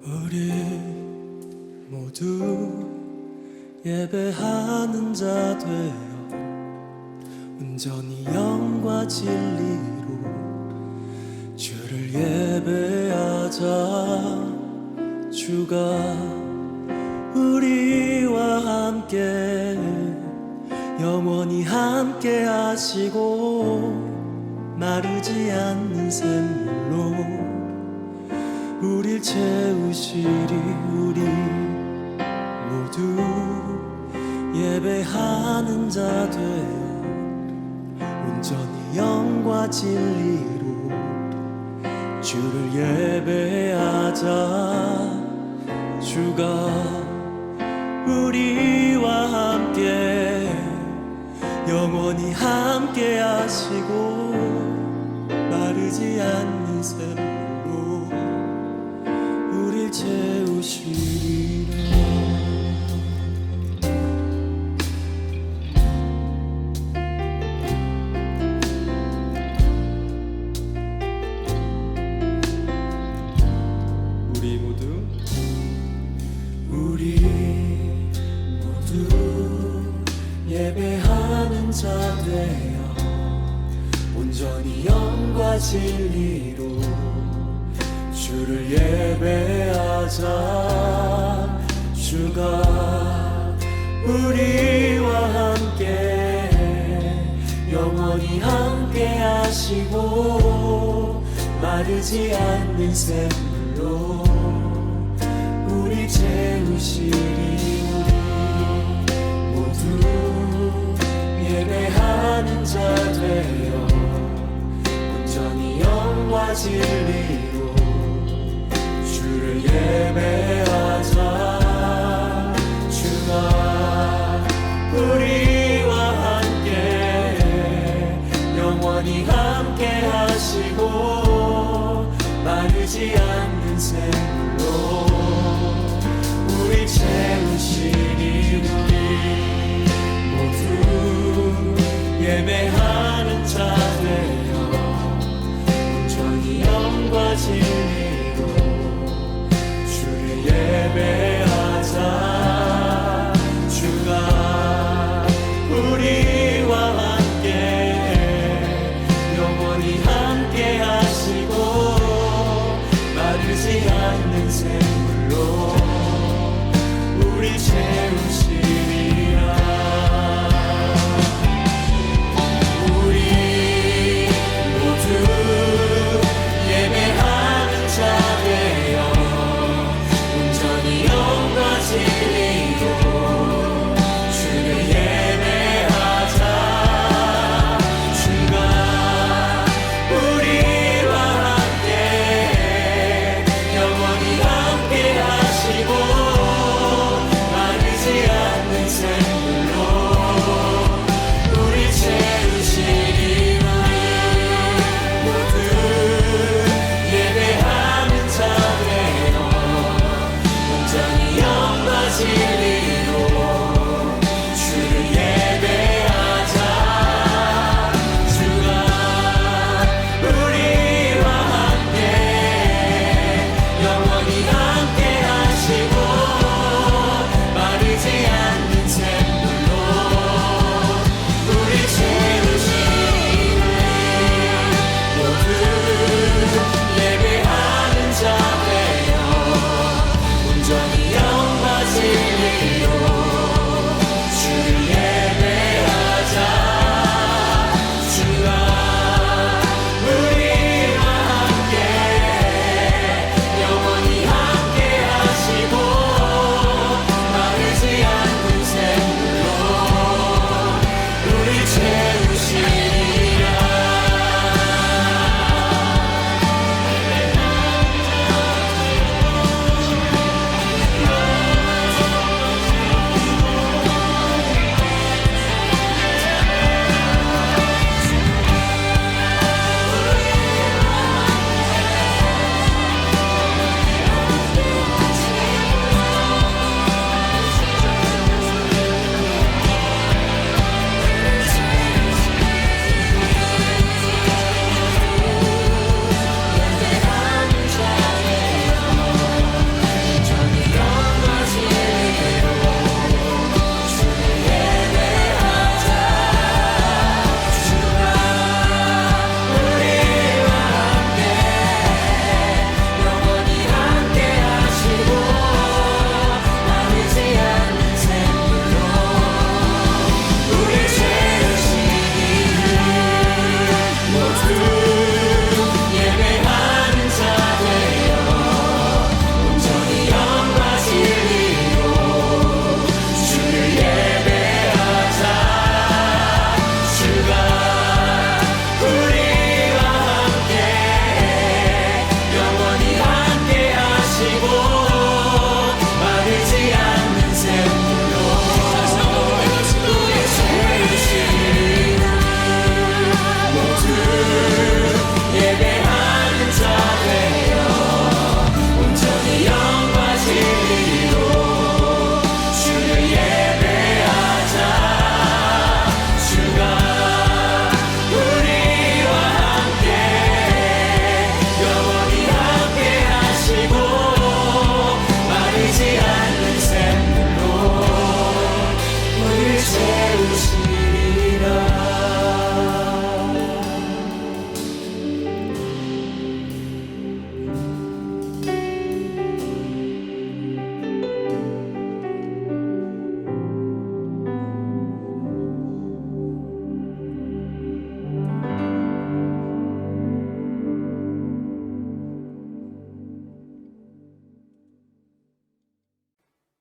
우리 모두 예배하는 자 되어 온전히 영과 진리로 주를 예배하자. 주가 우리와 함께 영원히 함께 하시고 마르지 않는 샘물로 우릴 채우시리. 우리 모두 예배하는 자 되어 온전히 영과 진리로 주를 예배하자. 주가 우리와 함께 영원히 함께 하시고 마르지 않는 샘물로 우릴 채우시리라. 우리 모두 예배하는 자 되어 온전히 영과 진리로 주를 예배하자. 주가 우리와 함께 영원히 함께 하시고 마르지 않는 샘물로 우리 채우시리. 모두 예배하는 자 되어 온전히 영과 진리로 주를 예배하자. 주가 우리와 함께 영원히 함께 하시고 마르지 않는 샘물로 우리 채우시니. 우리 모두 예배하는 자 되어 온전히 영과 진리로 주를 예배하자. 주가 우리와 함께 영원히 함께 하시고 마르지 않는 샘물로 우리 채우시리라. 우리 모두 예배하는 자 되어 온전히 영과 진리로 주를 예배하자. 주가 우리와 함께 영원히 함께 하시고 마르지 않는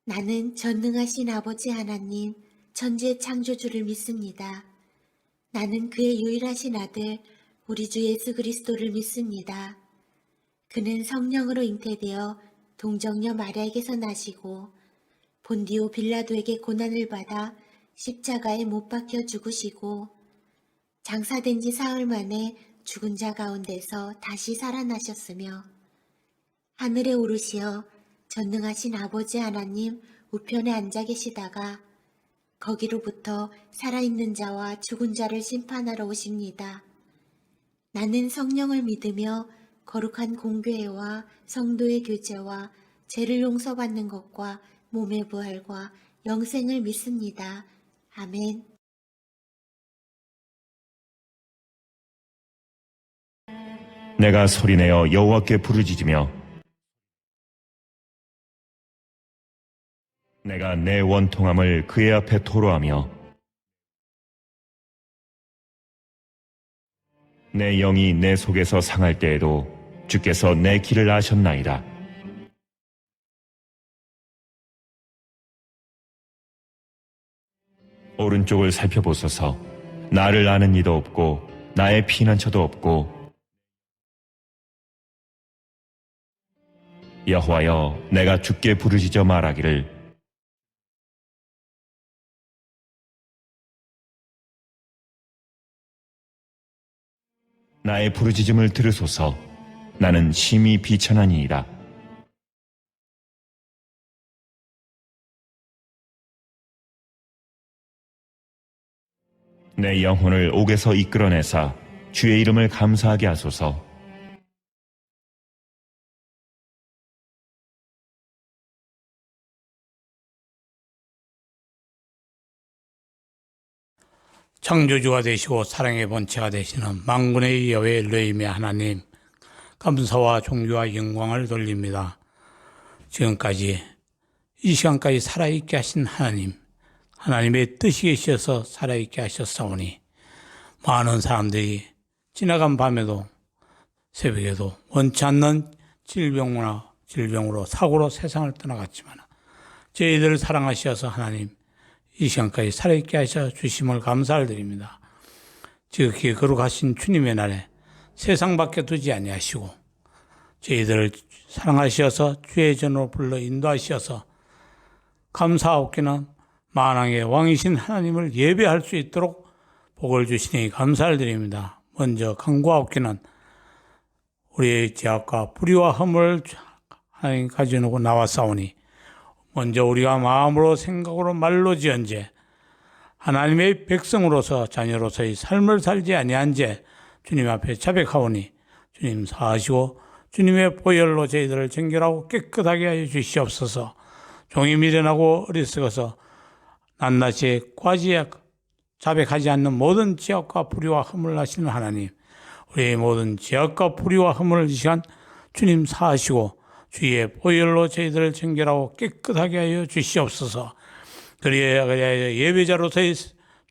나는 전능하신 아버지 하나님, 천지의 창조주를 믿습니다. 나는 그의 유일하신 아들, 우리 주 예수 그리스도를 믿습니다. 그는 성령으로 잉태되어 동정녀 마리아에게서 나시고 본디오 빌라도에게 고난을 받아 십자가에 못 박혀 죽으시고 장사된 지 사흘 만에 죽은 자 가운데서 다시 살아나셨으며 하늘에 오르시어 전능하신 아버지 하나님 우편에 앉아 계시다가 거기로부터 살아있는 자와 죽은 자를 심판하러 오십니다. 나는 성령을 믿으며 거룩한 공교회와 성도의 교제와 죄를 용서받는 것과 몸의 부활과 영생을 믿습니다. 아멘. 내가 소리내어 여호와께 부르짖으며 내가 내 원통함을 그의 앞에 토로하며 내 영이 내 속에서 상할 때에도 주께서 내 길을 아셨나이다. 오른쪽을 살펴보소서. 나를 아는 이도 없고 나의 피난처도 없고 여호와여, 내가 주께 부르짖어 말하기를 나의 부르짖음을 들으소서. 나는 심히 비천하니이다. 내 영혼을 옥에서 이끌어내사 주의 이름을 감사하게 하소서. 창조주가 되시고 사랑의 본체가 되시는 만군의 여호와 엘로힘의 하나님, 감사와 존귀와 영광을 돌립니다. 지금까지 이 시간까지 살아있게 하신 하나님, 하나님의 뜻이 계셔서 살아있게 하셨사오니 많은 사람들이 지나간 밤에도 새벽에도 원치 않는 질병으로 사고로 세상을 떠나갔지만 저희들을 사랑하셔서 하나님 이 시간까지 살아있게 하셔 주심을 감사를 드립니다. 지극히 거룩하신 주님의 날에 세상 밖에 두지 아니하시고 저희들을 사랑하셔서 주의 전으로 불러 인도하셔서 감사하옵기는 만왕의 왕이신 하나님을 예배할 수 있도록 복을 주시니 감사를 드립니다. 먼저 간구하옵기는 우리의 죄악과 불의와 허물을 하나님 가져놓고 나왔사오니 먼저 우리가 마음으로 생각으로 말로 지은 죄, 하나님의 백성으로서 자녀로서의 삶을 살지 아니한 죄 주님 앞에 자백하오니 주님 사하시고 주님의 보혈로 저희들을 정결하고 깨끗하게 하여 주시옵소서. 종이 미련하고 어리석어서 낱낱이 과지에 자백하지 않는 모든 죄악과 불의와 허물을 하시는 하나님, 우리의 모든 죄악과 불의와 허물을 이 시간 주님 사하시고 주의 보혈로 저희들을 정결하고 깨끗하게 하여 주시옵소서. 그리하여 예배자로서의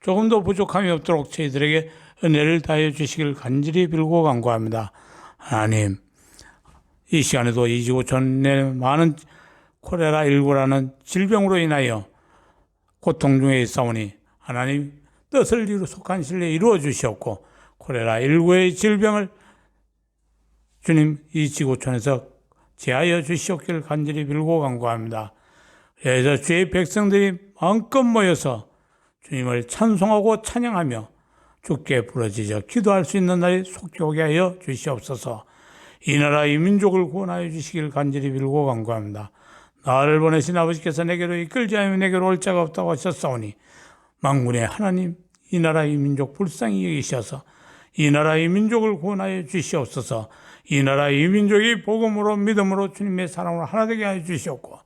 조금도 부족함이 없도록 저희들에게 은혜를 다하여 주시길 간절히 빌고 간구합니다. 하나님, 이 시간에도 이 지구촌 내 많은 콜레라19라는 질병으로 인하여 고통 중에 있사오니 하나님 뜻을 속한 신뢰 이루어 주시옵고 콜레라19의 질병을 주님 이 지구촌에서 제하여 주시옵기를 간절히 빌고 간구합니다. 그래서 주의 백성들이 마음껏 모여서 주님을 찬송하고 찬양하며 주께 부르짖어 기도할 수 있는 날이 속히 오게 하여 주시옵소서. 이 나라 이 민족을 구원하여 주시길 간절히 빌고 간구합니다. 나를 보내신 아버지께서 내게로 이끌지 않으면 내게로 올 자가 없다고 하셨사오니 만군의 하나님, 이 나라 이 민족 불쌍히 여기셔서 이 나라 이 민족을 구원하여 주시옵소서. 이 나라 이 민족이 복음으로 믿음으로 주님의 사랑으로 하나 되게 하여 주시옵고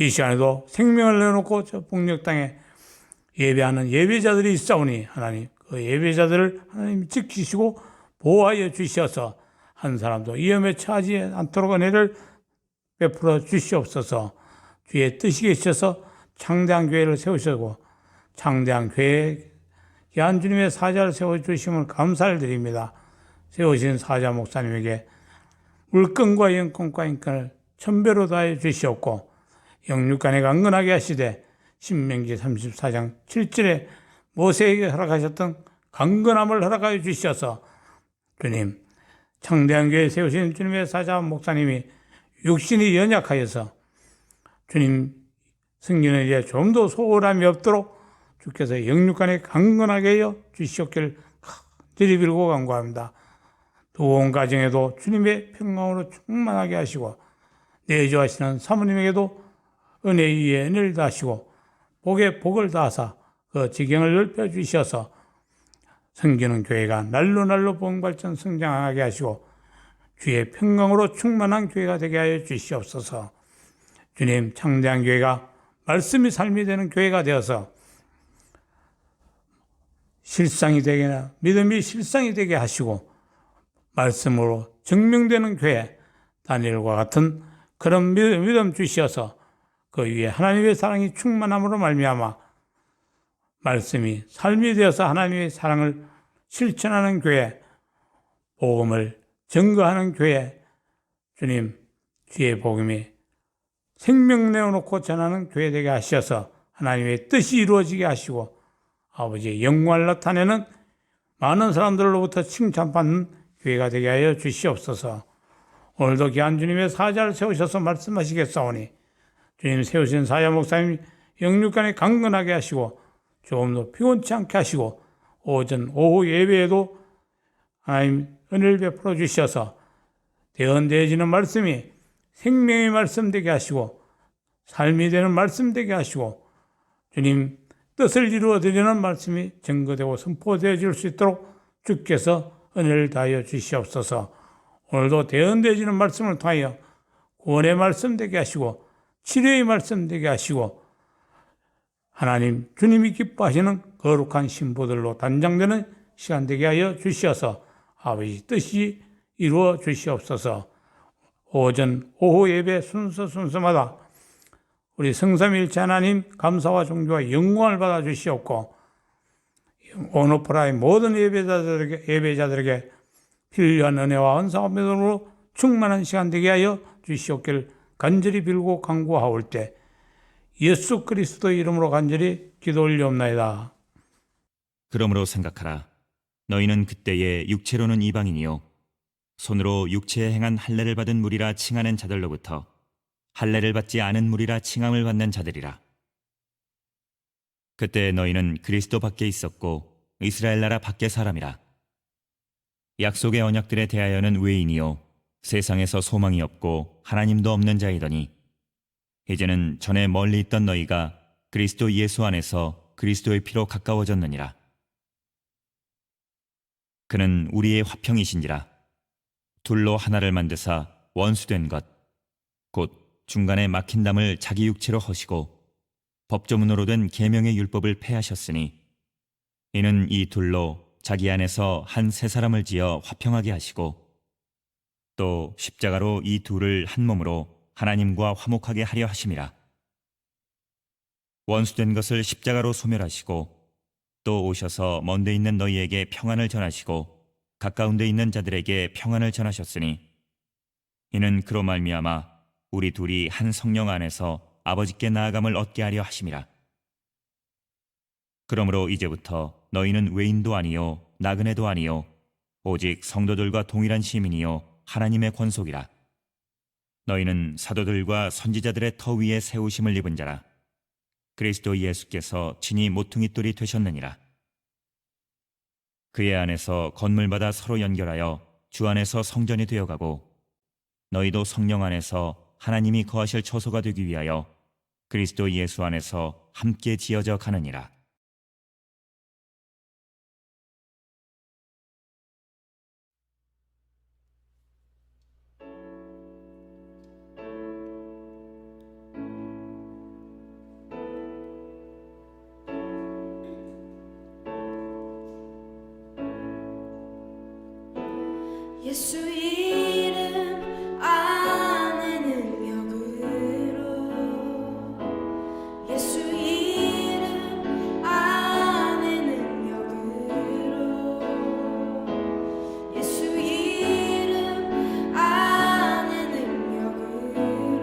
이 시간에도 생명을 내놓고 저 북녘 땅에 예배하는 예배자들이 있사오니 하나님 그 예배자들을 하나님 지키시고 보호하여 주셔서 한 사람도 위험에 처하지 않도록 은혜를 베풀어 주시옵소서. 주의 뜻이 계셔서 창대한 교회를 세우시고 창대한 교회에 귀한 주님의 사자를 세워주심을 감사를 드립니다. 세우신 사자 목사님에게 물건과 영권과 인권을 천배로 다해 주시옵고 영육간에 강건하게 하시되 신명기 34장 7절에 모세에게 허락하셨던 강건함을 허락하여 주셔서 주님 창대한 교회 세우신 주님의 사자 목사님이 육신이 연약하여서 주님 승진에 대해 좀 더 소홀함이 없도록 주께서 영육간에 강건하게 하여 주시옵기를 간절히 빌고 간구합니다. 또 온 가정에도 주님의 평강으로 충만하게 하시고 내조하시는 사모님에게도 은혜 위에 은혜를 다하시고 복에 복을 다하사 그 지경을 넓혀 주셔서 섬기는 교회가 날로 봉발전 성장하게 하시고 주의 평강으로 충만한 교회가 되게 하여 주시옵소서. 주님 창대한 교회가 말씀이 삶이 되는 교회가 되어서 실상이 되게나 믿음이 실상이 되게 하시고 말씀으로 증명되는 교회 다니엘과 같은 그런 믿음 주시어서 그 위에 하나님의 사랑이 충만함으로 말미암아 말씀이 삶이 되어서 하나님의 사랑을 실천하는 교회, 복음을 증거하는 교회, 주님 주의 복음이 생명 내어놓고 전하는 교회 되게 하셔서 하나님의 뜻이 이루어지게 하시고 아버지의 영광을 나타내는 많은 사람들로부터 칭찬받는 교회가 되게 하여 주시옵소서. 오늘도 귀한 주님의 사자를 세우셔서 말씀하시겠사오니 주님 세우신 사자 목사님 영육간에 강건하게 하시고 조금도 피곤치 않게 하시고 오전 오후 예배에도 하나님 은혜를 베풀어 주셔서 대언되어지는 말씀이 생명의 말씀 되게 하시고 삶이 되는 말씀 되게 하시고 주님 뜻을 이루어 드리는 말씀이 증거되고 선포되어질 수 있도록 주께서 은혜를 다하여 주시옵소서. 오늘도 대언되어지는 말씀을 통하여 구원의 말씀 되게 하시고 치료의 말씀 되게 하시고 하나님 주님이 기뻐하시는 거룩한 신부들로 단장되는 시간 되게 하여 주시어서 아버지 뜻이 이루어 주시옵소서. 오전 오후 예배 순서마다 우리 성삼일체 하나님 감사와 존귀와 영광을 받아 주시옵고 온오프라의 모든 예배자들에게 필요한 은혜와 은사와 믿음으로 충만한 시간 되게 하여 주시옵기를 간절히 빌고 간구하올 때 예수 그리스도 이름으로 간절히 기도 올리옵나이다. 그러므로 생각하라. 너희는 그때에 육체로는 이방인이요 손으로 육체에 행한 할례를 받은 무리라 칭하는 자들로부터 할례를 받지 않은 무리라 칭함을 받는 자들이라. 그때 너희는 그리스도 밖에 있었고 이스라엘 나라 밖의 사람이라. 약속의 언약들에 대하여는 외인이요 세상에서 소망이 없고 하나님도 없는 자이더니 이제는 전에 멀리 있던 너희가 그리스도 예수 안에서 그리스도의 피로 가까워졌느니라. 그는 우리의 화평이신지라. 둘로 하나를 만드사 원수된 것 곧 중간에 막힌 담을 자기 육체로 허시고 법조문으로 된 계명의 율법을 폐하셨으니 이는 이 둘로 자기 안에서 한 새 사람을 지어 화평하게 하시고 또 십자가로 이 둘을 한 몸으로 하나님과 화목하게 하려 하심이라. 원수된 것을 십자가로 소멸하시고 또 오셔서 먼데 있는 너희에게 평안을 전하시고 가까운 데 있는 자들에게 평안을 전하셨으니 이는 그로 말미암아 우리 둘이 한 성령 안에서 아버지께 나아감을 얻게 하려 하심이라. 그러므로 이제부터 너희는 외인도 아니요 나그네도 아니요 오직 성도들과 동일한 시민이요 하나님의 권속이라. 너희는 사도들과 선지자들의 터 위에 세우심을 입은 자라. 그리스도 예수께서 친히 모퉁이 돌이 되셨느니라. 그의 안에서 건물마다 서로 연결하여 주 안에서 성전이 되어가고 너희도 성령 안에서 하나님이 거하실 처소가 되기 위하여 그리스도 예수 안에서 함께 지어져 가느니라. 예수 이름 안에 능력으로 예수 이름 안에 능력으로 예수 이름 안에 능력으로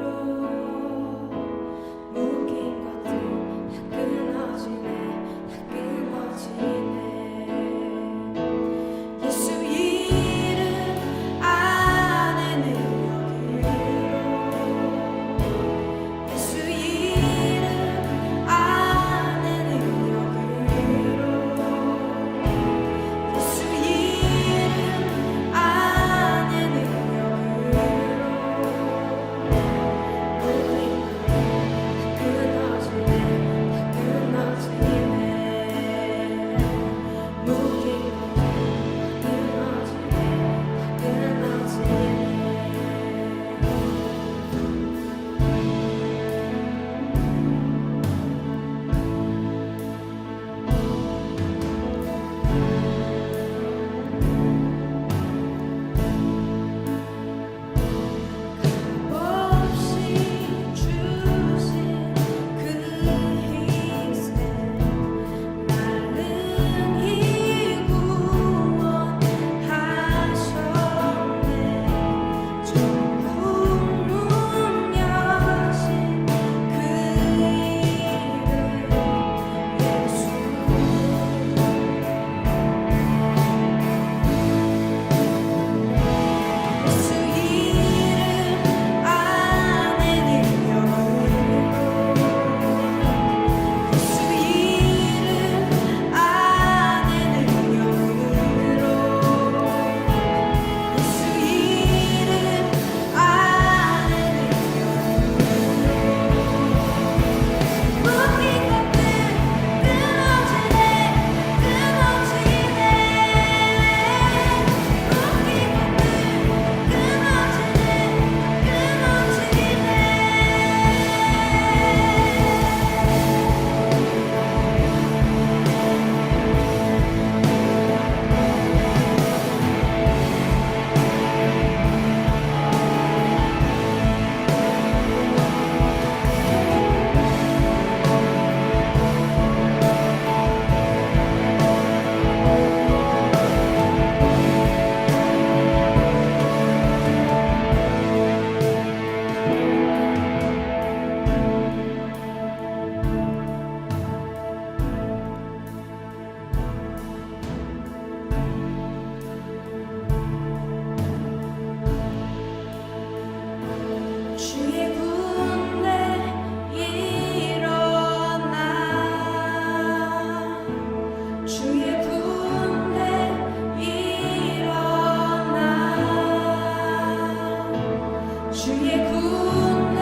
주의 군대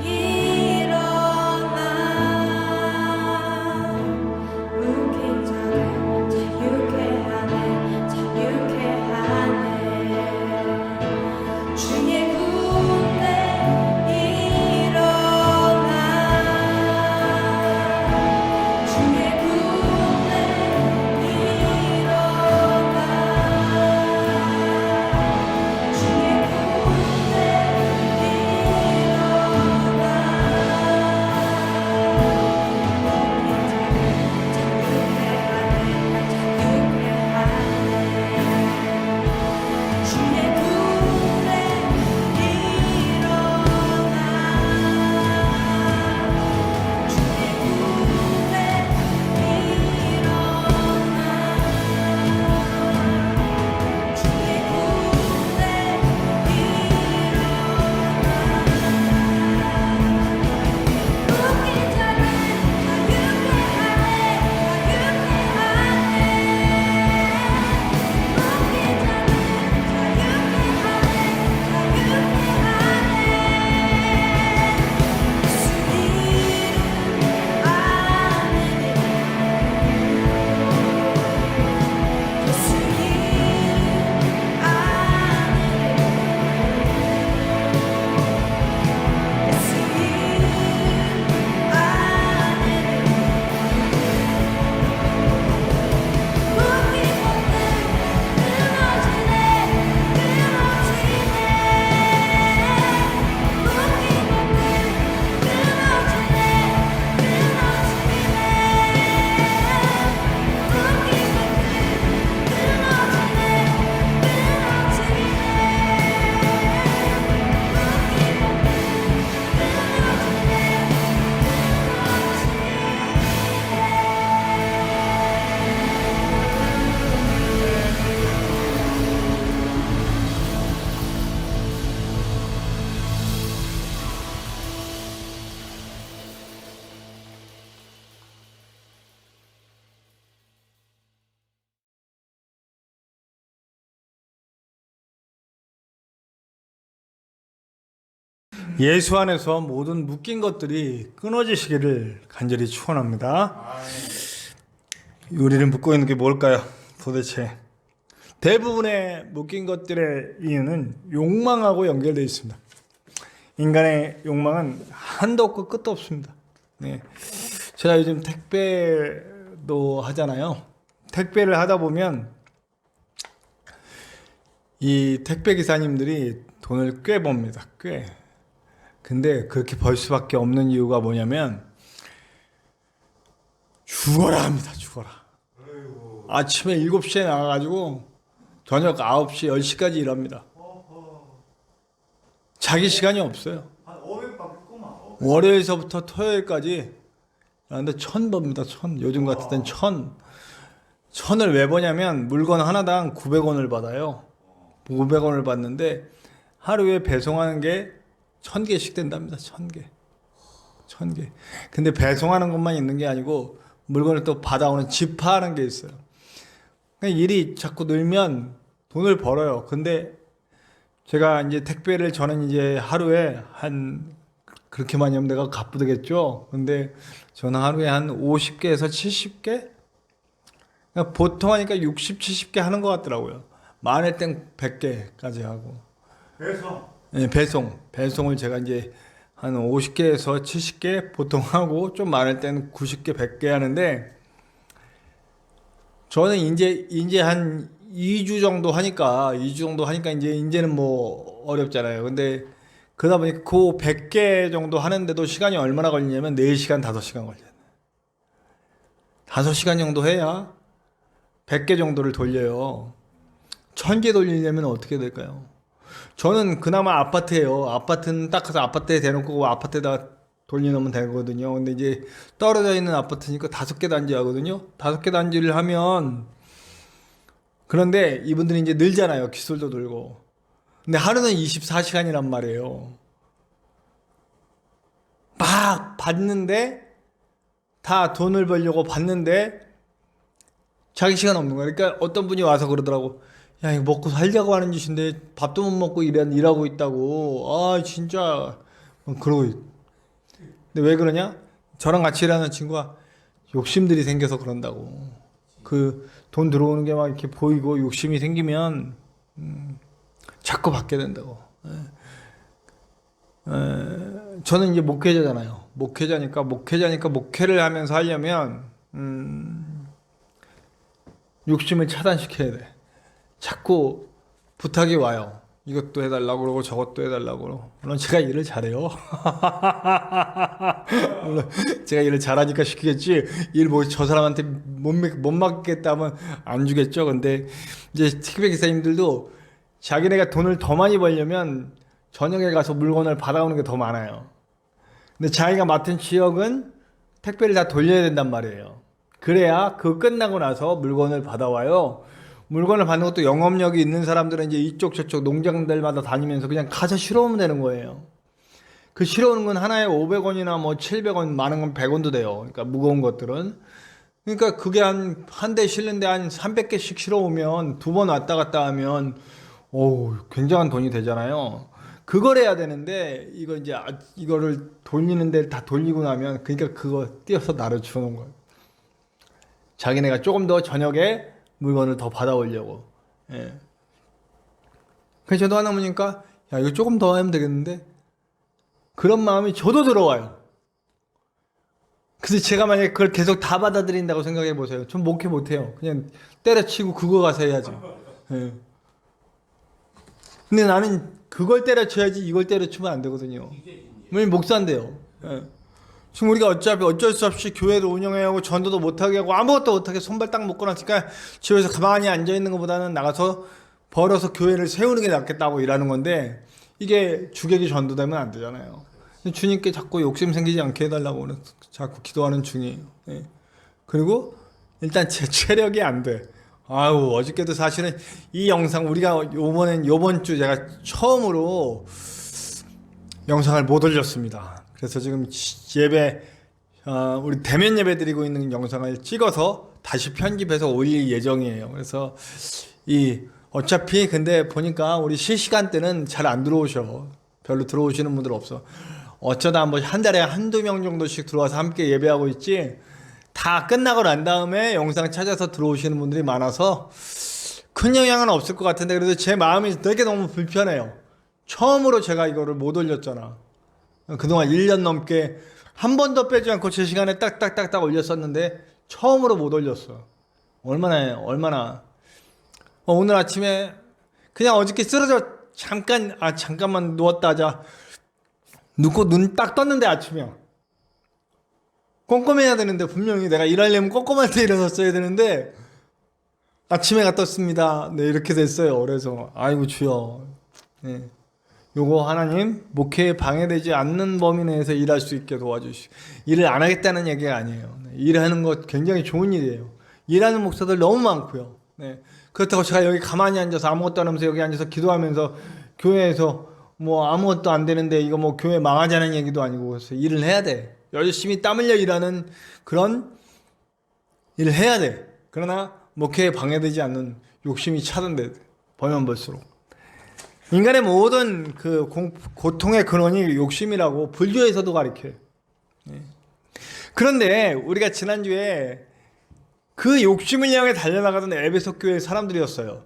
일어나 묶인 자를 자유케 하네 자유케 하네 주의 군대 일어나 주의 군대 일어나 주의 예수 안에서 모든 묶인 것들이 끊어지시기를 간절히 축원합니다. 우리를 묶고 있는 게 뭘까요? 도대체 대부분의 묶인 것들의 이유는 욕망하고 연결되어 있습니다. 인간의 욕망은 한도 없고 끝도 없습니다. 네. 제가 요즘 택배도 하잖아요. 택배를 하다 보면 이 택배 기사님들이 돈을 꽤 법니다. 꽤. 근데 그렇게 벌 수밖에 없는 이유가 뭐냐면 죽어라 합니다. 죽어라. 아침에 7시에 나가가지고 저녁 9시, 10시까지 일합니다. 자기 시간이 없어요. 월요일서부터 토요일까지 근데 1,000 법니다. 1,000. 요즘 같을 땐 1,000. 1,000을 왜 버냐면 물건 하나당 900원을 받아요. 500원을 받는데 하루에 배송하는 게 1,000개씩 된답니다. 1,000개. 1,000개. 근데 배송하는 것만 있는 게 아니고 물건을 또 받아오는 집화하는 게 있어요. 일이 자꾸 늘면 돈을 벌어요. 근데 제가 이제 택배를 저는 이제 하루에 한 그렇게 많이 하면 내가 가쁘겠죠. 근데 저는 하루에 한 50개에서 70개? 그러니까 보통 하니까 60, 70개 하는 것 같더라고요. 많을 땐 100개까지 하고. 배송. 네, 배송을 제가 이제 한 50개에서 70개 보통 하고 좀 많을 때는 90개, 100개 하는데 저는 이제 한 2주 정도 하니까 이제는 뭐 어렵잖아요. 근데 그러다 보니까 그 100개 정도 하는데도 시간이 얼마나 걸리냐면 4시간, 5시간 걸려요. 5시간 정도 해야 100개 정도를 돌려요. 1000개 돌리려면 어떻게 될까요? 저는 그나마 아파트예요. 아파트는 딱 가서 아파트에 대놓고 아파트에다 돌려놓으면 되거든요. 근데 이제 떨어져 있는 아파트니까 5개 단지 하거든요. 5개 단지를 하면 그런데 이분들이 이제 늘잖아요. 기술도 늘고. 근데 하루는 24시간이란 말이에요. 막 받는데 다 돈을 벌려고 받는데 자기 시간 없는 거야. 그러니까 어떤 분이 와서 그러더라고. 야, 이거 먹고 살자고 하는 짓인데 밥도 못 먹고 일하고 있다고. 아, 진짜. 그러고 근데 왜 그러냐? 저랑 같이 일하는 친구가 욕심들이 생겨서 그런다고. 그 돈 들어오는 게 막 이렇게 보이고 욕심이 생기면 자꾸 받게 된다고. 저는 이제 목회자잖아요. 목회자니까 목회를 하면서 하려면 욕심을 차단시켜야 돼. 자꾸 부탁이 와요. 이것도 해달라고 그러고 저것도 해달라고 그러고. 물론 제가 일을 잘해요. 물론 제가 일을 잘하니까 시키겠지. 일 뭐 저 사람한테 못 맡겠다 하면 안 주겠죠. 근데 이제 택배 기사님들도 자기네가 돈을 더 많이 벌려면 저녁에 가서 물건을 받아오는 게 더 많아요. 근데 자기가 맡은 지역은 택배를 다 돌려야 된단 말이에요. 그래야 그거 끝나고 나서 물건을 받아와요. 물건을 받는 것도 영업력이 있는 사람들은 이제 이쪽 저쪽 농장들마다 다니면서 그냥 가서 실어오면 되는 거예요. 그 실어오는 건 하나에 500원이나 뭐 700원, 많은 건 100원도 돼요. 그러니까 무거운 것들은. 그러니까 그게 한 대 실는데 한 300개씩 실어오면 2번 왔다 갔다 하면 굉장한 돈이 되잖아요. 그걸 해야 되는데 이거 이제 이거를 돌리는데 다 돌리고 나면 그러니까 그거 띄어서 나를 주는 거예요. 자기네가 조금 더 저녁에 물건을 더 받아오려고. 예. 그래서 저도 하나 보니까 야, 이거 조금 더 하면 되겠는데 그런 마음이 저도 들어와요. 근데 제가 만약에 그걸 계속 다 받아들인다고 생각해 보세요. 전 목회 못해요. 그냥 때려치고 그거 가서 해야지. 예. 근데 나는 그걸 때려쳐야지 이걸 때려치면 안 되거든요. 왜냐면 목사인데요. 예. 지금 우리가 어차피 어쩔 수 없이 교회를 운영해야 하고 전도도 못하게 하고 아무것도 못하게 손발 딱 묶고 나니까 집에서 가만히 앉아있는 것보다는 나가서 벌어서 교회를 세우는 게 낫겠다고 일하는 건데 이게 주객이 전도되면 안 되잖아요. 주님께 자꾸 욕심 생기지 않게 해달라고 자꾸 기도하는 중이에요. 예. 그리고 일단 제 체력이 안 돼. 아유, 어저께도 사실은 이 영상 우리가 요번 주 제가 처음으로 영상을 못 올렸습니다. 그래서 지금 예배, 우리 대면 예배 드리고 있는 영상을 찍어서 다시 편집해서 올릴 예정이에요. 그래서 어차피 근데 보니까 우리 실시간 때는 잘 안 들어오셔. 별로 들어오시는 분들 없어. 어쩌다 한 달에 한두 명 정도씩 들어와서 함께 예배하고 있지. 다 끝나고 난 다음에 영상 찾아서 들어오시는 분들이 많아서 큰 영향은 없을 것 같은데 그래도 제 마음이 되게 너무 불편해요. 처음으로 제가 이거를 못 올렸잖아. 그동안 1년 넘게 한 번도 빼지 않고 제 시간에 딱딱딱딱 올렸었는데 처음으로 못 올렸어. 얼마나 오늘 아침에 그냥 어저께 쓰러져 잠깐만 누웠다 하자 눕고 눈 딱 떴는데 아침이야. 꼼꼼해야 되는데 분명히 내가 일하려면 꼼꼼할 때 일어났어야 되는데 아침에가 떴습니다. 네, 이렇게 됐어요. 그래서 아이고 주여. 네. 요거 하나님 목회에 방해되지 않는 범위 내에서 일할 수 있게 도와주시고 일을 안 하겠다는 얘기가 아니에요. 네, 일하는 것 굉장히 좋은 일이에요. 일하는 목사들 너무 많고요. 네, 그렇다고 제가 여기 가만히 앉아서 아무것도 안 하면서 여기 앉아서 기도하면서 교회에서 뭐 아무것도 안 되는데 이거 뭐 교회 망하자는 얘기도 아니고 그래서 일을 해야 돼. 열심히 땀 흘려 일하는 그런 일을 해야 돼. 그러나 목회에 방해되지 않는 욕심이 차던데 보면 볼수록 인간의 모든 그 고통의 근원이 욕심이라고 불교에서도 가르쳐요. 그런데 우리가 지난주에 그 욕심을 향해 달려나가던 에베소 교회 사람들이었어요.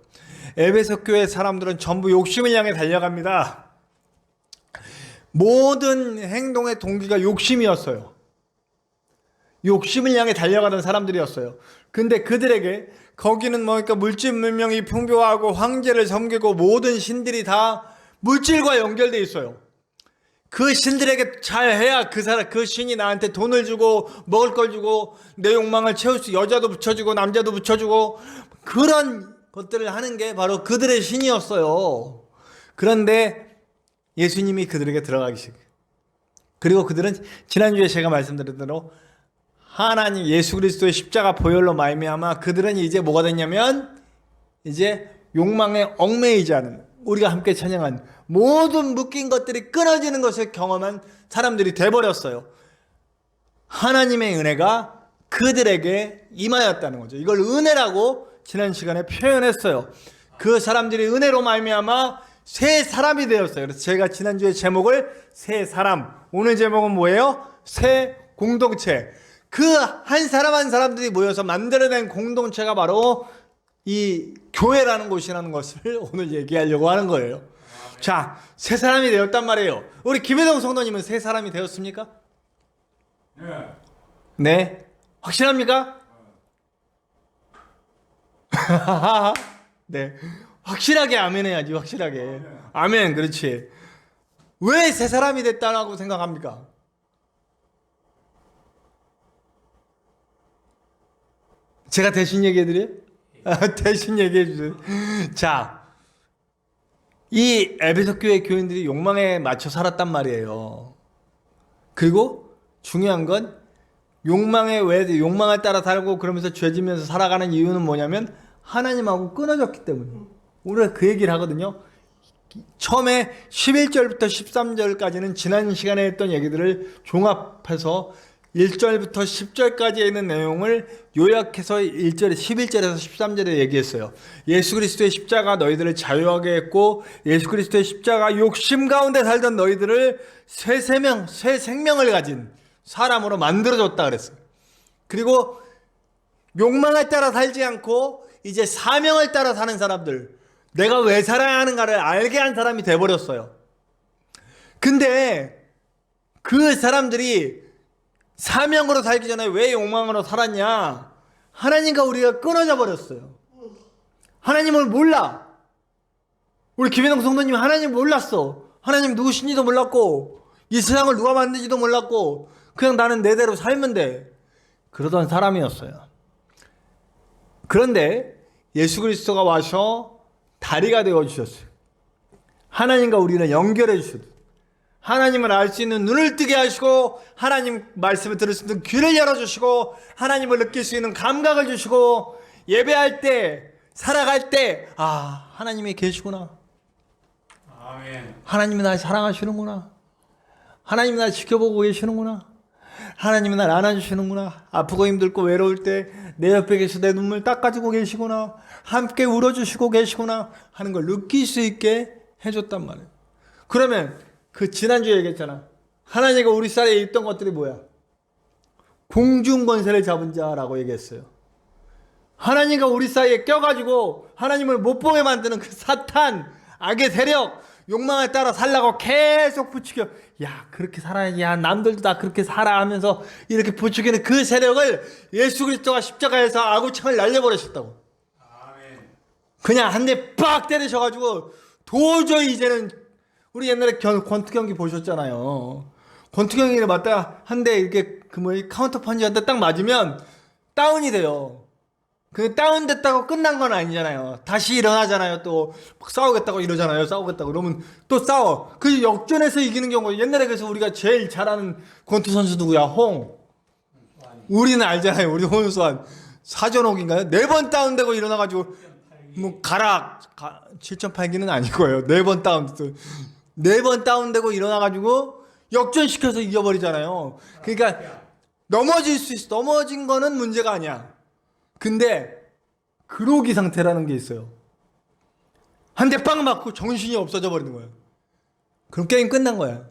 에베소 교회 사람들은 전부 욕심을 향해 달려갑니다. 모든 행동의 동기가 욕심이었어요. 욕심을 향해 달려가던 사람들이었어요. 근데 그들에게 거기는 뭐니까 물질 문명이 풍부하고 황제를 섬기고 모든 신들이 다 물질과 연결돼 있어요. 그 신들에게 잘해야 그 신이 나한테 돈을 주고 먹을 걸 주고 내 욕망을 채울 수 여자도 붙여주고 남자도 붙여주고 그런 것들을 하는 게 바로 그들의 신이었어요. 그런데 예수님이 그들에게 들어가기 시작해요. 그리고 그들은 지난주에 제가 말씀드린 대로 하나님 예수 그리스도의 십자가 보혈로 말미암아 그들은 이제 뭐가 됐냐면 이제 욕망에 얽매이지 않은 우리가 함께 찬양한 모든 묶인 것들이 끊어지는 것을 경험한 사람들이 돼버렸어요. 하나님의 은혜가 그들에게 임하였다는 거죠. 이걸 은혜라고 지난 시간에 표현했어요. 그 사람들이 은혜로 말미암아 새 사람이 되었어요. 그래서 제가 지난주에 제목을 새 사람, 오늘 제목은 뭐예요? 새 공동체. 그 한 사람 한 사람들이 모여서 만들어낸 공동체가 바로 이 교회라는 곳이라는 것을 오늘 얘기하려고 하는 거예요. 자, 새 사람이 되었단 말이에요. 우리 김혜동 성도님은 새 사람이 되었습니까? 네. 확실합니까? 네. 확실하게 아멘 해야지, 확실하게. 아멘, 그렇지. 왜 새 사람이 됐다고 생각합니까? 제가 대신 얘기해드려요? 대신 얘기해주세요. 자, 이 에베소 교회 교인들이 욕망에 맞춰 살았단 말이에요. 그리고 중요한 건 욕망을 따라 살고 그러면서 죄지면서 살아가는 이유는 뭐냐면 하나님하고 끊어졌기 때문에. 우리가 그 얘기를 하거든요. 처음에 11절부터 13절까지는 지난 시간에 했던 얘기들을 종합해서 1절부터 10절까지에 있는 내용을 요약해서 11절에서 13절에 얘기했어요. 예수 그리스도의 십자가 너희들을 자유하게 했고 예수 그리스도의 십자가 욕심 가운데 살던 너희들을 새 생명을 가진 사람으로 만들어줬다 그랬어요. 그리고 욕망을 따라 살지 않고 이제 사명을 따라 사는 사람들, 내가 왜 살아야 하는가를 알게 한 사람이 돼버렸어요. 근데 그 사람들이 사명으로 살기 전에 왜 욕망으로 살았냐? 하나님과 우리가 끊어져 버렸어요. 하나님을 몰라. 우리 김혜동 성도님 하나님 몰랐어. 하나님 누구신지도 몰랐고 이 세상을 누가 만든지도 몰랐고 그냥 나는 내대로 살면 돼. 그러던 사람이었어요. 그런데 예수 그리스도가 와서 다리가 되어주셨어요. 하나님과 우리를 연결해 주셨어요. 하나님을 알 수 있는 눈을 뜨게 하시고 하나님 말씀을 들을 수 있는 귀를 열어주시고 하나님을 느낄 수 있는 감각을 주시고 예배할 때 살아갈 때 하나님이 계시구나. 아멘. 하나님이 날 사랑하시는구나. 하나님이 날 지켜보고 계시는구나. 하나님이 날 안아주시는구나. 아프고 힘들고 외로울 때 내 옆에 계셔 내 눈물 닦아주고 계시구나. 함께 울어주시고 계시구나 하는 걸 느낄 수 있게 해줬단 말이에요. 그러면 그 지난주에 얘기했잖아. 하나님과 우리 사이에 있던 것들이 뭐야? 공중권세를 잡은 자라고 얘기했어요. 하나님과 우리 사이에 껴가지고 하나님을 못 보게 만드는 그 사탄, 악의 세력, 욕망을 따라 살라고 계속 부추겨. 야, 그렇게 살아야지. 야, 남들도 다 그렇게 살아 하면서 이렇게 부추기는 그 세력을 예수 그리스도가 십자가에서 아구창을 날려버리셨다고. 그냥 한 대 빡 때리셔가지고 도저히 이제는 우리 옛날에 권투 경기 보셨잖아요. 권투 경기를 맞다 한 대 이렇게 카운터 펀치 한 대 딱 맞으면 다운이 돼요. 그 다운됐다고 끝난 건 아니잖아요. 다시 일어나잖아요. 또 싸우겠다고 이러잖아요. 싸우겠다고 그러면 또 싸워. 그 역전해서 이기는 경우 옛날에 그래서 우리가 제일 잘하는 권투 선수 누구야? 홍. 우리는 알잖아요. 우리 홍수환 사전옥인가요? 4번 다운되고 일어나가지고 뭐 7.8기는 아닐 거예요. 4번 다운되고 일어나가지고 역전시켜서 이겨버리잖아요. 그러니까 넘어질 수 있어. 넘어진 거는 문제가 아니야. 근데 그로기 상태라는 게 있어요. 한 대 빵 맞고 정신이 없어져 버리는 거예요. 그럼 게임 끝난 거야.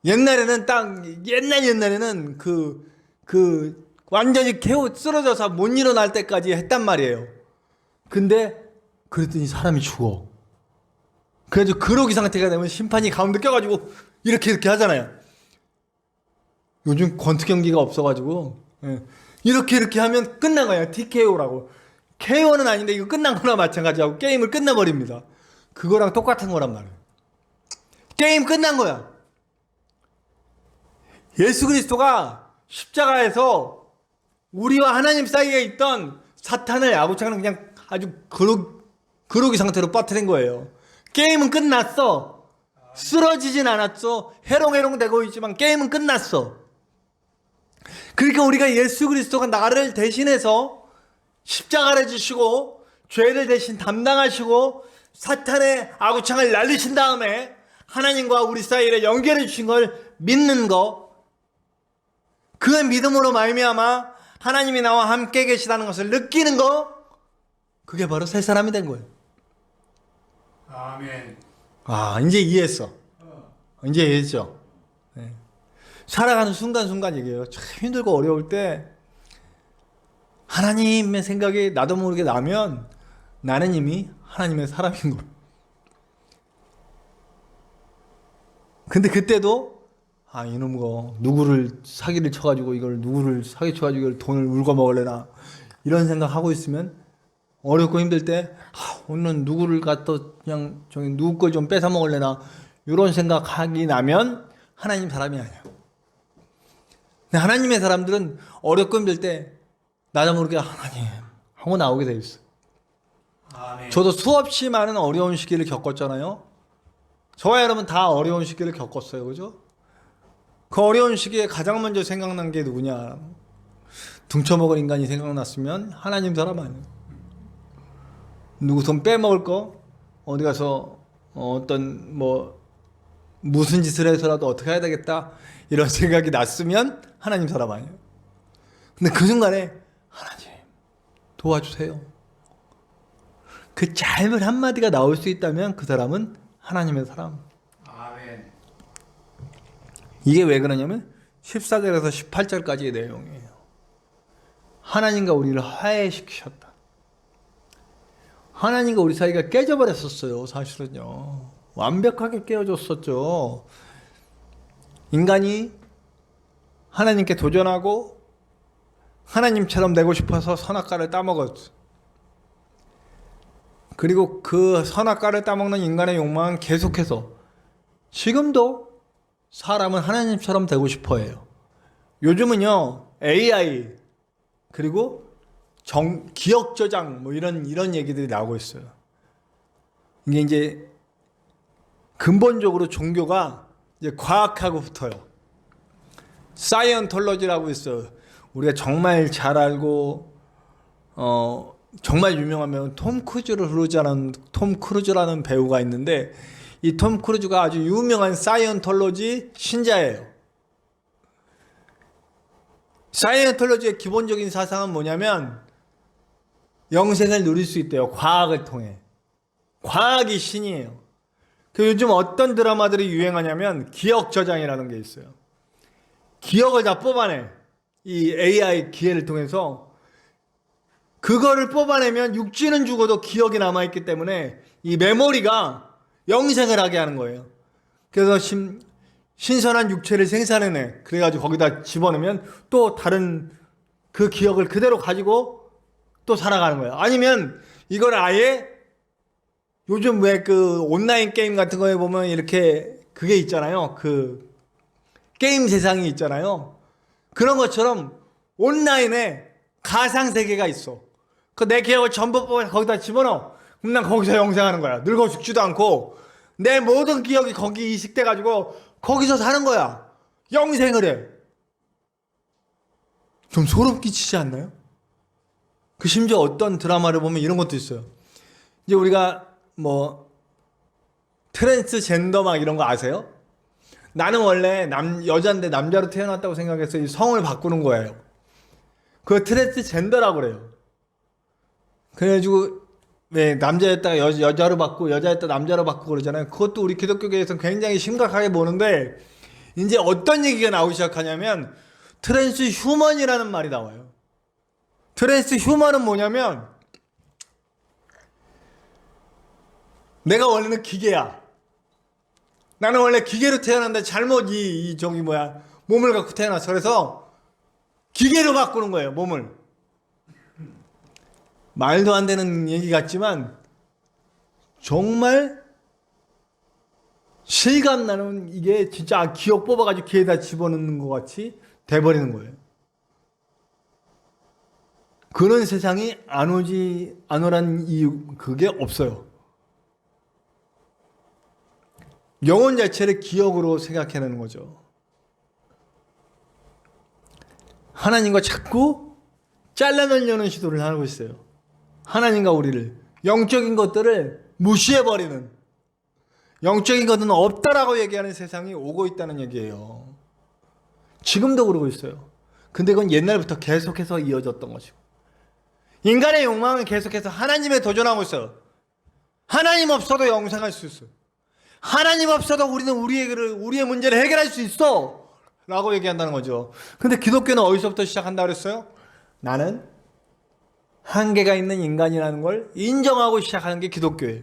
옛날에는 옛날에는 완전히 쓰러져서 못 일어날 때까지 했단 말이에요. 근데 그랬더니 사람이 죽어. 그래서 그로기 상태가 되면 심판이 가운데 껴가지고 이렇게 하잖아요. 요즘 권투 경기가 없어가지고 이렇게 하면 끝난 거야. TKO라고. KO는 아닌데 이거 끝난 거나 마찬가지하고 게임을 끝내버립니다. 그거랑 똑같은 거란 말이에요. 게임 끝난 거야. 예수 그리스도가 십자가에서 우리와 하나님 사이에 있던 사탄을 아구창을 그냥 아주 그로기 상태로 빠뜨린 거예요. 게임은 끝났어. 쓰러지진 않았어. 해롱해롱 되고 있지만 게임은 끝났어. 그러니까 우리가 예수 그리스도가 나를 대신해서 십자가를 지시고 죄를 대신 담당하시고 사탄의 아구창을 날리신 다음에 하나님과 우리 사이를 연결해 주신 걸 믿는 거, 그 믿음으로 말미암아 하나님이 나와 함께 계시다는 것을 느끼는 거, 그게 바로 새 사람이 된 거예요. 아멘. 아, 이제 이해했어. 이제 이해했죠. 네. 살아가는 순간순간 얘기해요. 참 힘들고 어려울 때 하나님의 생각이 나도 모르게 나면 나는 이미 하나님의 사람인 거예요. 근데 그때도 이놈 거 누구를 사기를 쳐가지고 누구를 사기 쳐가지고 이걸 돈을 울고 먹을래나 이런 생각하고 있으면 어렵고 힘들 때 오늘은 누구를 갖다 그냥 저기 누구 걸 좀 뺏어 먹을래나 이런 생각하기 나면 하나님 사람이 아니야. 근데 하나님의 사람들은 어렵고 힘들 때 나도 모르게 하나님 하고 나오게 돼 있어. 아멘. 저도 수없이 많은 어려운 시기를 겪었잖아요. 저와 여러분 다 어려운 시기를 겪었어요. 그죠? 그 어려운 시기에 가장 먼저 생각난 게 누구냐? 등쳐먹을 인간이 생각났으면 하나님 사람 아니에요. 누구 돈 빼먹을 거? 어디 가서 어떤 무슨 짓을 해서라도 어떻게 해야 되겠다 이런 생각이 났으면 하나님 사람 아니에요. 근데 그 순간에 하나님 도와주세요. 그 짧은 한마디가 나올 수 있다면 그 사람은 하나님의 사람. 아멘. 이게 왜 그러냐면 14절에서 18절까지의 내용이에요. 하나님과 우리를 화해시키셨다. 하나님과 우리 사이가 깨져버렸었어요. 사실은요. 완벽하게 깨어졌었죠. 인간이 하나님께 도전하고 하나님처럼 되고 싶어서 선악과를 따먹었죠. 그리고 그 선악과를 따먹는 인간의 욕망은 계속해서 지금도 사람은 하나님처럼 되고 싶어 해요. 요즘은요 AI 그리고 기억 저장 이런 얘기들이 나오고 있어요. 이게 이제 근본적으로 종교가 이제 과학하고 붙어요. 사이언톨로지라고 있어요. 우리가 정말 잘 알고 정말 유명한 배우는 톰 크루즈라는 배우가 있는데 이 톰 크루즈가 아주 유명한 사이언톨로지 신자예요. 사이언톨로지의 기본적인 사상은 뭐냐면 영생을 누릴 수 있대요. 과학을 통해. 과학이 신이에요. 요즘 어떤 드라마들이 유행하냐면 기억 저장이라는 게 있어요. 기억을 다 뽑아내. 이 AI 기회를 통해서 그거를 뽑아내면 육지는 죽어도 기억이 남아있기 때문에 이 메모리가 영생을 하게 하는 거예요. 그래서 신선한 육체를 생산해내. 그래가지고 거기다 집어넣으면 또 다른 그 기억을 그대로 가지고 또 살아가는 거예요. 아니면 이걸 아예 요즘 왜 그 온라인 게임 같은 거에 보면 이렇게 그게 있잖아요. 그 게임 세상이 있잖아요. 그런 것처럼 온라인에 가상 세계가 있어. 그 내 기억을 전부 거기다 집어넣어. 그럼 난 거기서 영생하는 거야. 늙어 죽지도 않고 내 모든 기억이 거기 이식돼 가지고 거기서 사는 거야. 영생을 해. 좀 소름 끼치지 않나요? 그 심지어 어떤 드라마를 보면 이런 것도 있어요. 이제 우리가 트랜스젠더 막 이런 거 아세요? 나는 원래 여자인데 남자로 태어났다고 생각해서 이 성을 바꾸는 거예요. 그거 트랜스젠더라고 그래요. 그래가지고 왜 남자였다가 여자로 바꾸고 여자였다가 남자로 바꾸고 그러잖아요. 그것도 우리 기독교계에서 굉장히 심각하게 보는데 이제 어떤 얘기가 나오기 시작하냐면 트랜스 휴먼이라는 말이 나와요. 트랜스 휴먼은 뭐냐면 내가 원래는 기계야. 나는 원래 기계로 태어났는데 잘못 몸을 갖고 태어났어. 그래서 기계로 바꾸는 거예요, 몸을. 말도 안 되는 얘기 같지만 정말 실감나는 이게 진짜 기억 뽑아가지고 귀에다 집어넣는 것 같이 돼버리는 거예요. 그런 세상이 안 오란 이유 그게 없어요. 영혼 자체를 기억으로 생각해내는 거죠. 하나님과 자꾸 잘라내려는 시도를 하고 있어요. 하나님과 우리를 영적인 것들을 무시해버리는 영적인 것은 없다라고 얘기하는 세상이 오고 있다는 얘기예요. 지금도 그러고 있어요. 근데 그건 옛날부터 계속해서 이어졌던 것이고 인간의 욕망은 계속해서 하나님에 도전하고 있어요. 하나님 없어도 영생할 수 있어. 하나님 없어도 우리는 우리의 문제를 해결할 수 있어. 라고 얘기한다는 거죠. 근데 기독교는 어디서부터 시작한다 그랬어요? 나는 한계가 있는 인간이라는 걸 인정하고 시작하는 게 기독교예요.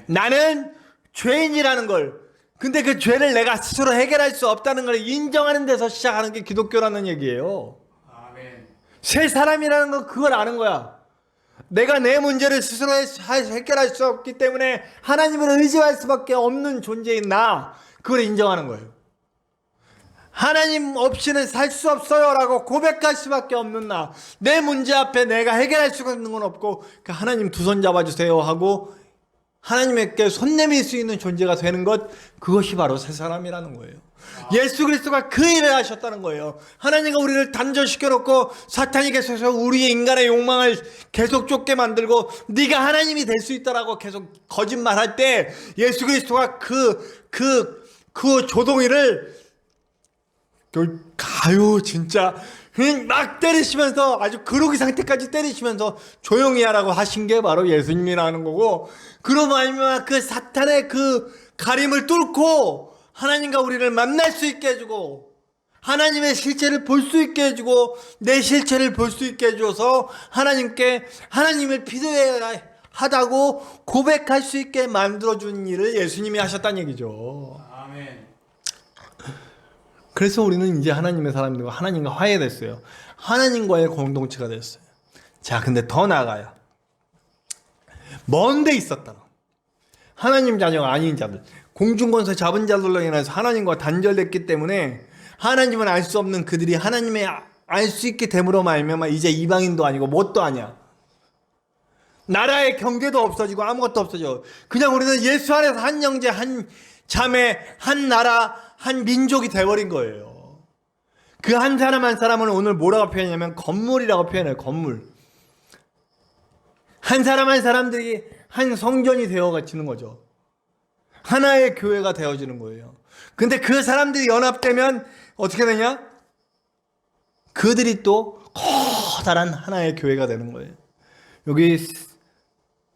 나는 죄인이라는 걸, 근데 그 죄를 내가 스스로 해결할 수 없다는 걸 인정하는 데서 시작하는 게 기독교라는 얘기예요. 새 사람이라는 건 그걸 아는 거야. 내가 내 문제를 스스로 해결할 수 없기 때문에 하나님을 의지할 수밖에 없는 존재인 나, 그걸 인정하는 거예요. 하나님 없이는 살 수 없어요 라고 고백할 수밖에 없는 나, 내 문제 앞에 내가 해결할 수 있는 건 없고 하나님 두 손 잡아주세요 하고 하나님께 손 내밀 수 있는 존재가 되는 것, 그것이 바로 새 사람이라는 거예요. 예수 그리스도가 그 일을 하셨다는 거예요. 하나님과 우리를 단절시켜 놓고 사탄이 계속해서 우리의 인간의 욕망을 계속 쫓게 만들고 네가 하나님이 될 수 있다라고 계속 거짓말할 때 예수 그리스도가 그 조동이를 가요 진짜 막 때리시면서 아주 그러기 상태까지 때리시면서 조용히 하라고 하신 게 바로 예수님이라는 거고, 그로 말미암아 그 사탄의 그 가림을 뚫고 하나님과 우리를 만날 수 있게 해주고 하나님의 실체를 볼 수 있게 해주고 내 실체를 볼 수 있게 해줘서 하나님께 하나님을 필요해 하다고 고백할 수 있게 만들어준 일을 예수님이 하셨다는 얘기죠. 아멘. 그래서 우리는 이제 하나님의 사람들과 하나님과 화해됐어요. 하나님과의 공동체가 됐어요. 자, 근데 더 나아가요. 먼 데 있었다. 하나님 자녀가 아닌 자들, 공중권세 잡은 자들로 인해서 하나님과 단절됐기 때문에 하나님은 알 수 없는 그들이 하나님의 알 수 있게 됨으로 말미암아 이제 이방인도 아니고 뭣도 아니야. 나라의 경계도 없어지고 아무것도 없어져. 그냥 우리는 예수 안에서 한 형제, 한 자매, 한 나라, 한 민족이 돼버린 거예요. 그 한 사람 한 사람은 오늘 뭐라고 표현하냐면 건물이라고 표현해요. 건물. 한 사람 한 사람들이 한 성전이 되어가지는 거죠. 하나의 교회가 되어지는 거예요. 근데 그 사람들이 연합되면 어떻게 되냐? 그들이 또 커다란 하나의 교회가 되는 거예요. 여기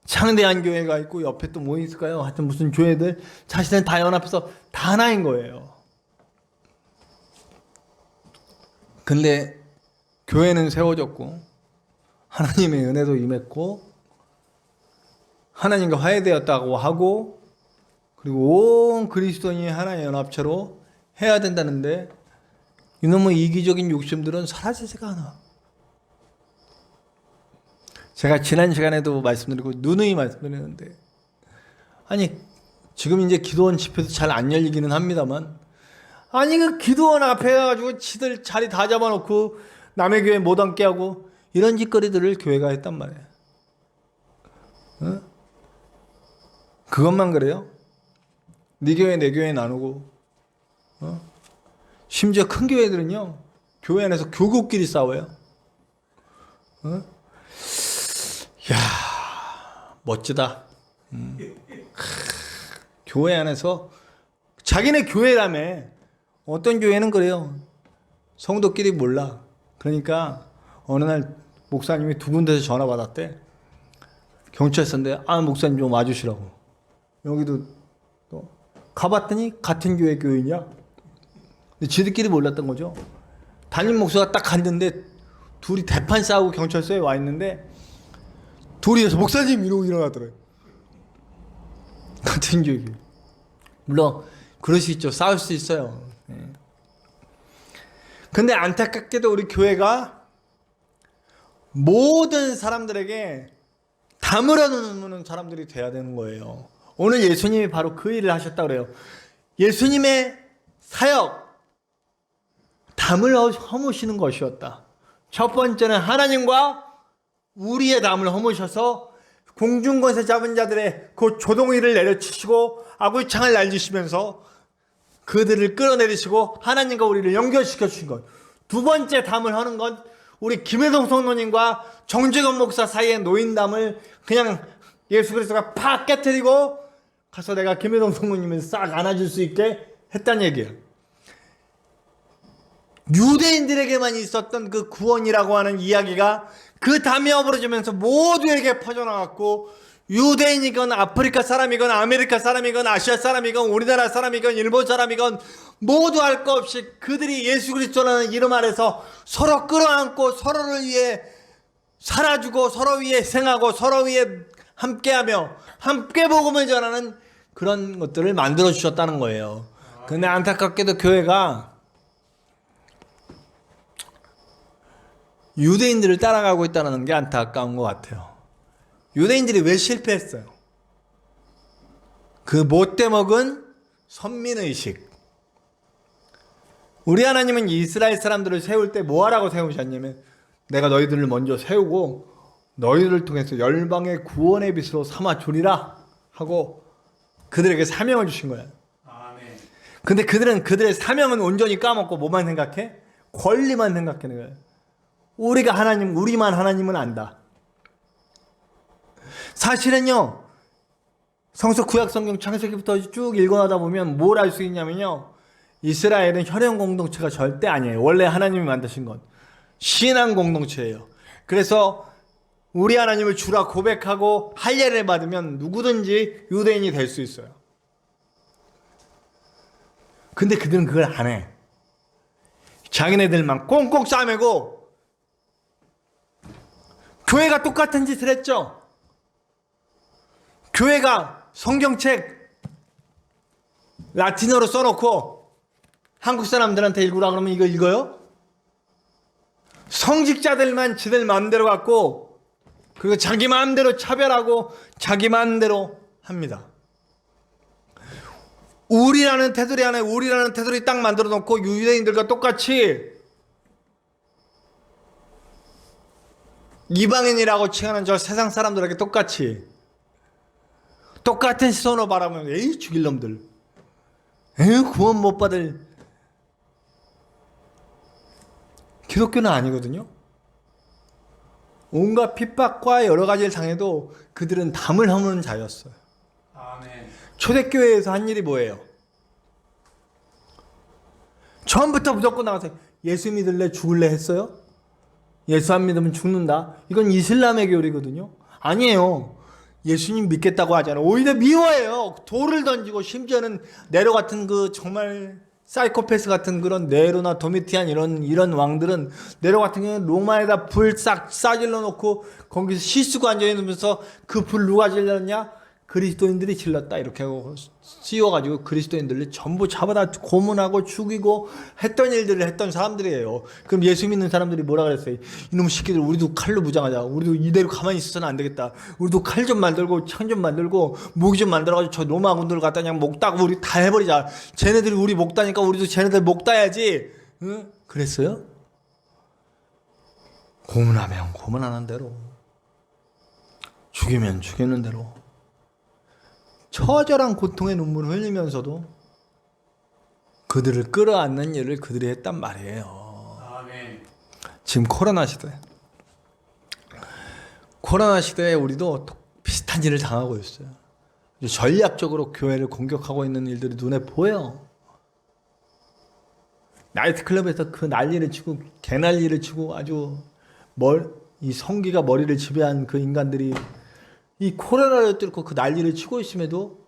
창대한 교회가 있고 옆에 또 뭐 있을까요? 하여튼 무슨 교회들 자신은 다 연합해서 다 하나인 거예요. 근데 교회는 세워졌고 하나님의 은혜도 임했고 하나님과 화해되었다고 하고 그리고 온 그리스도인이 하나의 연합체로 해야 된다는데 이놈의 이기적인 욕심들은 사라지지가 않아. 제가 지난 시간에도 말씀드리고 누누이 말씀드리는데, 아니 지금 이제 기도원 집회도 잘 안 열리기는 합니다만, 아니 그 기도원 앞에 가지고 지들 자리 다 잡아놓고 남의 교회 못 앉게 하고 이런 짓거리들을 교회가 했단 말이에요. 어? 그것만 그래요? 네 교회 내 교회 나누고, 심지어 큰 교회들은요 교회 안에서 교구끼리 싸워요. 야, 멋지다. 교회 안에서 자기네 교회라며. 어떤 교회는 그래요. 성도끼리 몰라. 그러니까 어느 날 목사님이 두 군데서 전화 받았대. 경찰서인데 목사님 좀 와주시라고. 여기도 또 가봤더니 같은 교회 교인이야. 근데 지들끼리 몰랐던 거죠. 담임 목사가 딱 갔는데 둘이 대판 싸우고 경찰서에 와 있는데 둘이서 목사님 이러고 일어나더래요. 같은 교회. 물론 그럴 수 있죠. 싸울 수 있어요. 근데 안타깝게도 우리 교회가 모든 사람들에게 담을 얻는 사람들이 돼야 되는 거예요. 오늘 예수님이 바로 그 일을 하셨다고 그래요. 예수님의 사역, 담을 허무시는 것이었다. 첫 번째는 하나님과 우리의 담을 허무셔서 공중권세 잡은 자들의 그 조동이를 내려치시고 아굴창을 날리시면서 그들을 끌어내리시고 하나님과 우리를 연결시켜 주신 것. 두 번째 담을 하는 건 우리 김혜동 성도님과 정재건 목사 사이의 노인담을 그냥 예수 그리스도가 팍 깨트리고 가서 내가 김혜동 성도님을 싹 안아줄 수 있게 했다는 얘기예요. 유대인들에게만 있었던 그 구원이라고 하는 이야기가 그 담이 어부러지면서 모두에게 퍼져나갔고 유대인이건 아프리카 사람이건 아메리카 사람이건 아시아 사람이건 우리나라 사람이건 일본 사람이건 모두 할 것 없이 그들이 예수 그리스도라는 이름 아래서 서로 끌어안고 서로를 위해 살아주고 서로 위해 희생하고 서로 위해 함께하며 함께 복음을 전하는 그런 것들을 만들어 주셨다는 거예요. 근데 안타깝게도 교회가 유대인들을 따라가고 있다는 게 안타까운 것 같아요. 유대인들이 왜 실패했어요? 그 못돼 먹은 선민의식. 우리 하나님은 이스라엘 사람들을 세울 때 뭐 하라고 세우셨냐면 내가 너희들을 먼저 세우고 너희들을 통해서 열방의 구원의 빛으로 삼아 주리라 하고 그들에게 사명을 주신 거야. 아멘. 근데 그들은 그들의 사명은 온전히 까먹고 뭐만 생각해? 권리만 생각하는 거야. 우리가 하나님, 우리만 하나님은 안다. 사실은요, 성서 구약 성경 창세기부터 쭉 읽어나다 보면 뭘 알 수 있냐면요, 이스라엘은 혈연 공동체가 절대 아니에요. 원래 하나님이 만드신 건 신앙 공동체예요. 그래서 우리 하나님을 주라 고백하고 할례를 받으면 누구든지 유대인이 될 수 있어요. 근데 그들은 그걸 안 해. 자기네들만 꽁꽁 싸매고 교회가 똑같은 짓을 했죠. 교회가 성경책 라틴어로 써놓고 한국 사람들한테 읽으라 그러면 이거 읽어요? 성직자들만 지들 마음대로 갖고 그리고 자기 마음대로 차별하고 자기 마음대로 합니다. 우리라는 테두리 안에 우리라는 테두리 딱 만들어 놓고 유대인들과 똑같이 이방인이라고 칭하는 저 세상 사람들에게 똑같이 똑같은 시선으로 바라보면 에이 죽일 놈들, 에이 구원 못 받을. 기독교는 아니거든요. 온갖 핍박과 여러 가지를 당해도 그들은 담을 허무는 자였어요. 아멘. 초대교회에서 한 일이 뭐예요? 처음부터 무조건 나가서 예수 믿을래 죽을래 했어요? 예수 안 믿으면 죽는다. 이건 이슬람의 교리거든요. 아니에요. 예수님 믿겠다고 하잖아요. 오히려 미워해요. 돌을 던지고 심지어는 네로 같은 그 정말 사이코패스 같은 그런 네로나 도미티안 이런 왕들은 네로 같은 경우는 로마에다 불 싹 싸질러 놓고 거기서 시수고 앉아 있으면서 그 불 누가 질렀냐? 그리스도인들이 질렀다 이렇게 하고 씌워가지고 그리스도인들을 전부 잡아다 고문하고 죽이고 했던 일들을 했던 사람들이에요. 그럼 예수 믿는 사람들이 뭐라 그랬어요? 이놈 새끼들 우리도 칼로 무장하자. 우리도 이대로 가만히 있어서는 안 되겠다. 우리도 칼 좀 만들고 창 좀 만들고 무기 좀 만들어가지고 저 로마군들 갖다 그냥 목 따고 우리 다 해버리자. 쟤네들이 우리 목 따니까 우리도 쟤네들 목 따야지. 응? 그랬어요? 고문하면 고문하는 대로, 죽이면 죽이는 대로 처절한 고통의 눈물을 흘리면서도 그들을 끌어안는 일을 그들이 했단 말이에요. 아멘. 지금 코로나 시대에 우리도 비슷한 일을 당하고 있어요. 전략적으로 교회를 공격하고 있는 일들이 눈에 보여. 나이트클럽에서 그 난리를 치고 개난리를 치고 아주 이 성기가 머리를 지배한 그 인간들이 이 코로나를 뚫고 그 난리를 치고 있음에도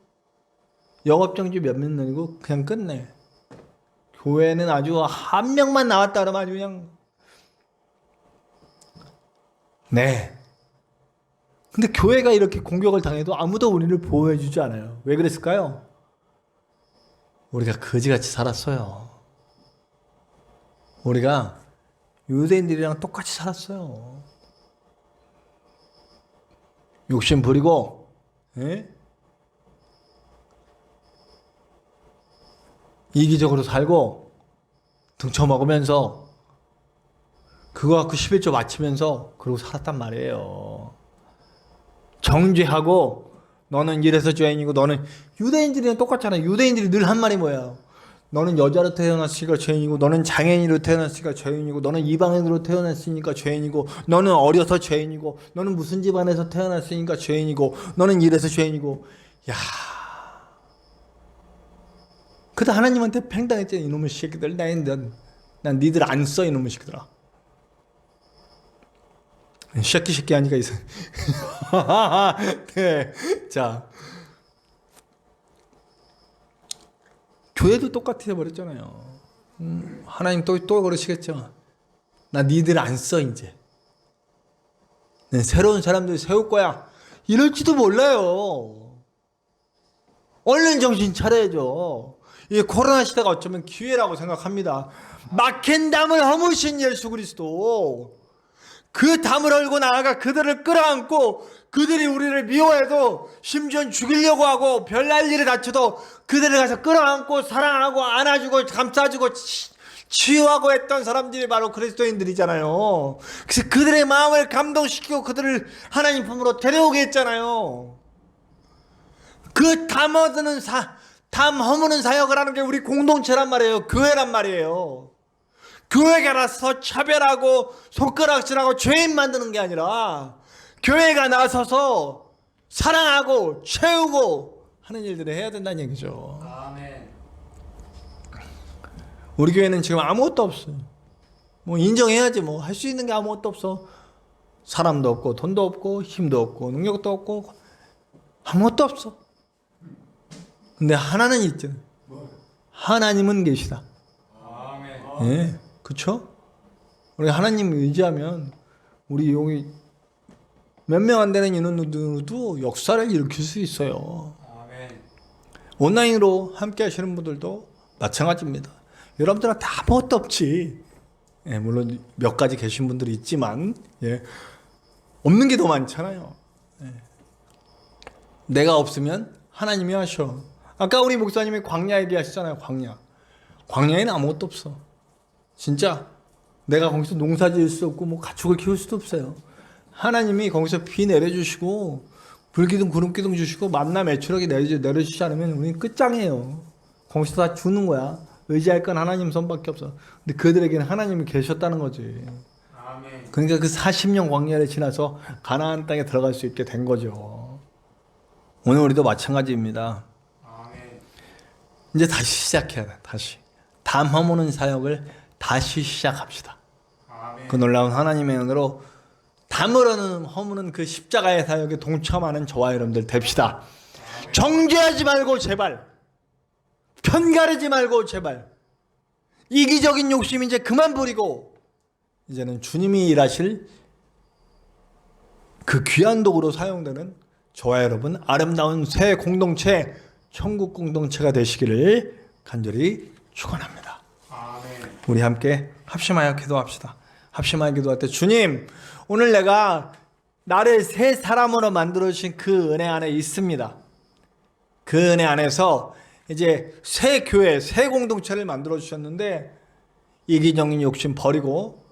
영업정지 몇몇 년이고 그냥 끝내. 교회는 아주 한 명만 나왔다 그러면 아주 그냥 네. 근데 교회가 이렇게 공격을 당해도 아무도 우리를 보호해주지 않아요. 왜 그랬을까요? 우리가 거지같이 살았어요. 우리가 유대인들이랑 똑같이 살았어요. 욕심 부리고, 예? 이기적으로 살고, 등쳐먹으면서, 그거 갖고 11조 맞추면서, 그러고 살았단 말이에요. 정죄하고, 너는 이래서 죄인이고, 너는, 유대인들이랑 똑같잖아요. 유대인들이 늘 한 말이 뭐야? 너는 여자로 태어났으니까 죄인이고, 너는 장애인으로 태어났으니까 죄인이고, 너는 이방인으로 태어났으니까 죄인이고, 너는 어려서 죄인이고, 너는 무슨 집안에서 태어났으니까 죄인이고, 너는 이래서 죄인이고. 야, 그다 하나님한테 팽당했잖아. 이놈의 새끼들. 난 니들 안 써, 이놈의 새끼들아. 새끼 하니까 있어. 네. 자, 교회도 똑같이 해버렸잖아요. 하나님 또 그러시겠죠. 나 니들 안 써 이제. 네, 새로운 사람들 세울 거야. 이럴지도 몰라요. 얼른 정신 차려야죠. 이 코로나 시대가 어쩌면 기회라고 생각합니다. 막힌 담을 허무신 예수 그리스도. 그 담을 얼고 나아가 그들을 끌어안고 그들이 우리를 미워해도 심지어 죽이려고 하고 별날 일이 닥쳐도 그들을 가서 끌어안고 사랑하고 안아주고 감싸주고 치유하고 했던 사람들이 바로 그리스도인들이잖아요. 그래서 그들의 마음을 감동시키고 그들을 하나님 품으로 데려오게 했잖아요. 그 담 허무는 사역을 하는 게 우리 공동체란 말이에요. 교회란 말이에요. 교회가 나서 차별하고 손가락질하고 죄인 만드는 게 아니라 교회가 나서서 사랑하고 채우고 하는 일들을 해야 된다는 얘기죠. 아멘. 우리 교회는 지금 아무것도 없어요. 뭐 인정해야지 뭐 할 수 있는 게 아무것도 없어. 사람도 없고 돈도 없고 힘도 없고 능력도 없고 아무것도 없어. 근데 하나는 있죠. 하나님은 계시다. 아멘. 예, 그렇죠? 우리 하나님 의지하면 우리 여기 몇 명 안 되는 인원들도 역사를 일으킬 수 있어요. 아멘. 온라인으로 함께 하시는 분들도 마찬가지입니다. 여러분들한테 아무것도 없지. 예, 물론 몇 가지 계신 분들이 있지만 예, 없는 게 더 많잖아요. 예. 내가 없으면 하나님이 하셔. 아까 우리 목사님이 광야 얘기하시잖아요. 광야에는 아무것도 없어. 진짜 내가 거기서 농사 지을 수 없고 뭐 가축을 키울 수도 없어요. 하나님이 거기서 비 내려주시고 불기둥 구름기둥 주시고 만나 매출하게 내려주시지 않으면 우리는 끝장이에요. 거기서 다 주는 거야. 의지할 건 하나님 손밖에 없어. 근데 그들에게는 하나님이 계셨다는 거지. 아멘. 그러니까 그 40년 광야를 지나서 가나안 땅에 들어갈 수 있게 된 거죠. 오늘 우리도 마찬가지입니다. 아멘. 이제 다시 시작해야 돼. 다시 담 허무는 사역을 다시 시작합시다. 아멘. 그 놀라운 하나님의 은혜로 담을 허무는 그 십자가의 사역에 동참하는 저와 여러분들 됩시다. 정죄하지 말고 제발, 편가르지 말고 제발, 이기적인 욕심 이제 그만 부리고 이제는 주님이 일하실 그 귀한 도구로 사용되는 저와 여러분 아름다운 새 공동체, 천국 공동체가 되시기를 간절히 축원합니다. 아멘. 우리 함께 합심하여 기도합시다. 합심하여 기도할 때 주님, 오늘 내가 나를 새 사람으로 만들어주신 그 은혜 안에 있습니다. 그 은혜 안에서 이제 새 교회, 새 공동체를 만들어주셨는데 이기적인 욕심 버리고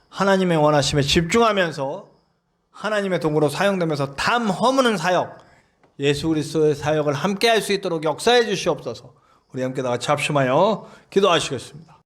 하나님의 원하심에 집중하면서 하나님의 도구로 사용되면서 담 허무는 사역, 예수 그리스도의 사역을 함께 할 수 있도록 역사해 주시옵소서. 우리 함께 다 같이 합심하여 기도하시겠습니다.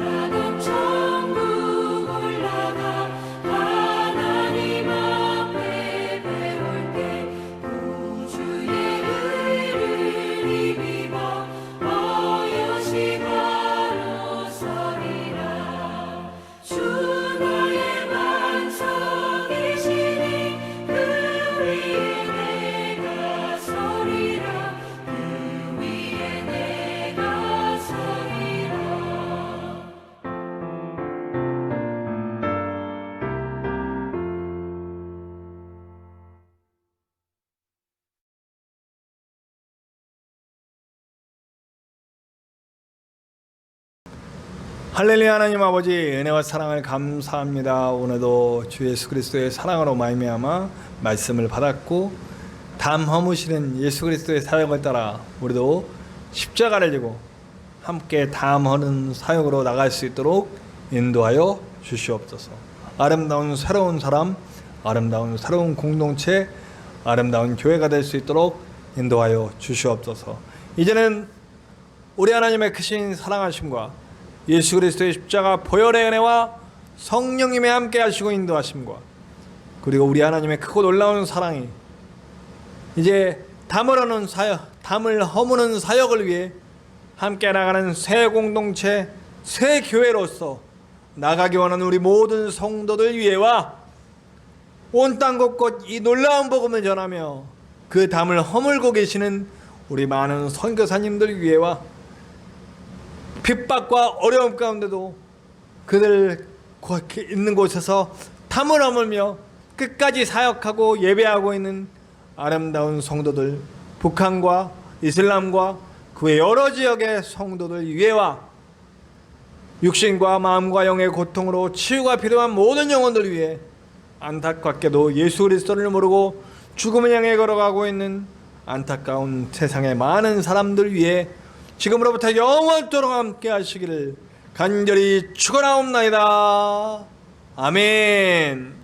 나는 천국 올라가 하나님 앞에 배울 때 구주의 의를 힘입어 어여시 바로 서리라. 주 나의 반석이시니 그 위에 내가 서리라. 그 위에 내가 서리라. 할렐루야. 하나님 아버지 은혜와 사랑을 감사합니다. 오늘도 주 예수 그리스도의 사랑으로 말미암아 말씀을 받았고 담 허무시는 예수 그리스도의 사역을 따라 우리도 십자가를 지고 함께 담 허는 사역으로 나갈 수 있도록 인도하여 주시옵소서. 아름다운 새로운 사람, 아름다운 새로운 공동체, 아름다운 교회가 될 수 있도록 인도하여 주시옵소서. 이제는 우리 하나님의 크신 사랑하심과 예수 그리스도의 십자가 보혈의 은혜와 성령님의 함께 하시고 인도하심과 그리고 우리 하나님의 크고 놀라운 사랑이 이제 담을 허무는 사역을 위해 함께 나가는 새 공동체, 새 교회로서 나가기 원하는 우리 모든 성도들 위해와 온 땅 곳곳 이 놀라운 복음을 전하며 그 담을 허물고 계시는 우리 많은 선교사님들 위해와 핍박과 어려움 가운데도 그들 있는 곳에서 담을 허물며 끝까지 사역하고 예배하고 있는 아름다운 성도들, 북한과 이슬람과 그 외 여러 지역의 성도들 위해와 육신과 마음과 영의 고통으로 치유가 필요한 모든 영혼들 위해 안타깝게도 예수 그리스도를 모르고 죽음을 향해 걸어가고 있는 안타까운 세상의 많은 사람들 위해 지금으로부터 영원토록 함께 하시기를 간절히 축원하옵나이다. 아멘.